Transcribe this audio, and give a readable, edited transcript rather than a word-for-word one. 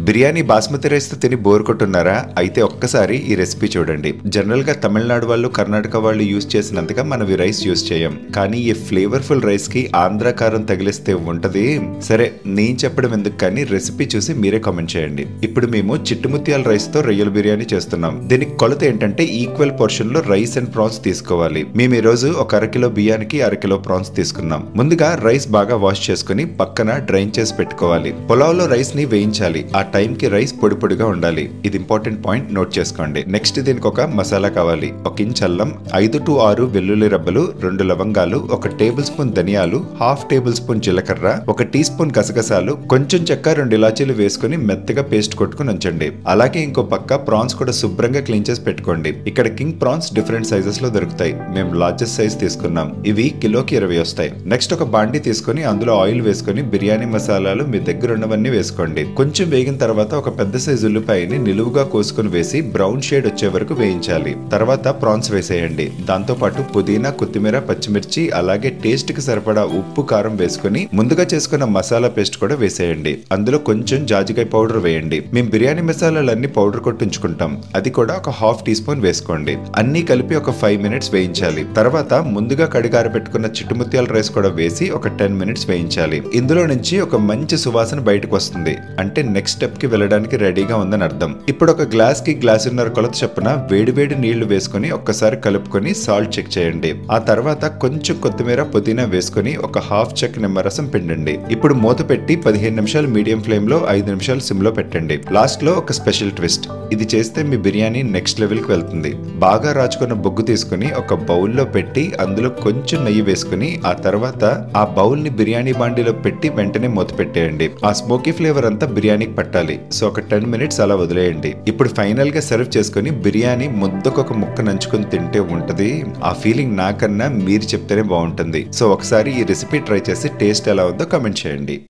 Biryani basmati rice తో తిని bore కొట్టున్నారా? అయితే ఒక్కసారి ఈ రెసిపీ చూడండి. జనరల్ గా తమిళనాడు వాళ్ళు, కర్ణాటక వాళ్ళు యూస్ చేసినంతగా మనం ఈ రైస్ యూస్ చేయం. కానీ ఈ ఫ్లేవర్ఫుల్ రైస్ కి ఆంధ్ర కారం తగిలిస్తే ఉంటది. సరే, నేను చెప్పడం ఎందుకు, కానీ రెసిపీ చూసి మీరే కామెంట్ చేయండి. ఇప్పుడు మేము చిట్టుముత్యాల రైస్ తో రొయ్యల బిర్యానీ చేస్తున్నాం. దీనికి కొలత ఏంటంటే ఈక్వల్ పోర్షన్ లో రైస్ అండ్ ప్రాన్స్ తీసుకోవాలి. మేము ఈ రోజు ఒక అరకిలో బియ్యానికి అరకిలో ప్రాన్స్ తీసుకున్నాం. ముందుగా రైస్ బాగా వాష్ చేసుకుని పక్కన డ్రైన్ చేసి పెట్టుకోవాలి. పులావ్ లో రైస్ ని వేయించాలి. ఆ టైం కి రైస్ పొడి పొడిగా ఉండాలి. ఇది ఇంపార్టెంట్ పాయింట్, నోట్ చేసుకోండి. నెక్స్ట్ దీనికి ఒక మసాలా కావాలి. 1 ఇంచ్ అల్లం, 5 to 6 వెల్లుల్లి రబ్బలు, 2 లవంగాలు, 1 టేబుల్ స్పూన్ ధనియాలు, హాఫ్ టేబుల్ స్పూన్ జీలకర్ర, 1 టీ స్పూన్ గసగసాలు, కొంచెం చెక్క, 2 ఇలాచీలు వేసుకుని మెత్తగా పేస్ట్ కొట్టుకుని ఉంచండి. అలాగే ఇంకో పక్క ప్రాన్స్ కూడా శుభ్రంగా క్లీన్ చేసి పెట్టుకోండి. ఇక్కడ కింగ్ ప్రాన్స్ డిఫరెంట్ సైజెస్ లో దొరుకుతాయి. మేము లార్జెస్ట్ సైజ్ తీసుకున్నాం. ఇవి కిలోకి 20 వస్తాయి. నెక్స్ట్ ఒక బాండి తీసుకుని అందులో ఆయిల్ వేసుకుని బిర్యానీ మసాలాలు మీ దగ్గర ఉన్నవన్నీ వేసుకోండి. కొంచెం వేగిన తర్వాత ఒక పెద్ద సైజు ఉల్లిపాయని నిలువుగా కోసుకుని వేసి బ్రౌన్ షేడ్ వచ్చే వరకు వేయించాలి. తర్వాత ప్రాన్స్ వేసేయండి. దాంతో పాటు పుదీనా, కొత్తిమీర, పచ్చిమిర్చి, అలాగే టేస్ట్ కి సరిపడా ఉప్పు, కారం వేసుకుని ముందుగా చేసుకున్న మసాలా పేస్ట్ కూడా వేసేయండి. అందులో కొంచెం జాజికాయ పౌడర్ వేయండి. మేము బిర్యానీ మసాలాలన్నీ పౌడర్ కొట్టించుకుంటాం. అది కూడా ఒక హాఫ్ టీ స్పూన్ వేసుకోండి. అన్ని కలిపి ఒక 5 మినిట్స్ వేయించాలి. తర్వాత ముందుగా కడిగార పెట్టుకున్న చిట్టుముత్యాల రైస్ కూడా వేసి ఒక 10 మినిట్స్ వేయించాలి. ఇందులో నుంచి ఒక మంచి సువాసన బయటకు వస్తుంది. అంటే నెక్స్ట్ స్టెప్ కి వెళ్ళడానికి రెడీగా ఉందని అర్థం. ఇప్పుడు ఒక గ్లాస్ కి గ్లాసున్నర కొలత చొప్పున వేడివేడి నీళ్లు వేసుకుని ఒక్కసారి కలుపుకొని సాల్ట్ చెక్ చేయండి. ఆ తర్వాత కొంచెం కొత్తిమీర, పుదీనా వేసుకుని ఒక హాఫ్ చెక్ నిమ్మరసం పిండండి. ఇప్పుడు మూత పెట్టి 15 నిమిషాలు మీడియం ఫ్లేమ్ లో, 5 నిమిషాలు సిమ్ లో పెట్టండి. లాస్ట్ లో ఒక స్పెషల్ ట్విస్ట్. ఇది చేస్తే మీ బిర్యానీ నెక్స్ట్ లెవెల్ కి వెళ్తుంది. బాగా రాచుకున్న బొగ్గు తీసుకుని ఒక బౌల్ లో పెట్టి అందులో కొంచెం నెయ్యి వేసుకుని ఆ తర్వాత ఆ బౌల్ ని బిర్యానీ బాండీలో పెట్టి వెంటనే మూత పెట్టేయండి. ఆ స్మోకీ ఫ్లేవర్ అంతా బిర్యానీకి పట్టాలి. సో ఒక 10 మినిట్స్ అలా వదిలేయండి. ఇప్పుడు ఫైనల్ గా సర్వ్ చేసుకుని బిర్యానీ ముద్దకొక ముక్క నంచుకుని తింటే ఉంటది. ఆ ఫీలింగ్ నాకన్నా మీరు చెప్తేనే బాగుంటుంది. సో ఒకసారి ఈ రెసిపీ ట్రై చేసి టేస్ట్ ఎలా ఉందో కామెంట్ చేయండి.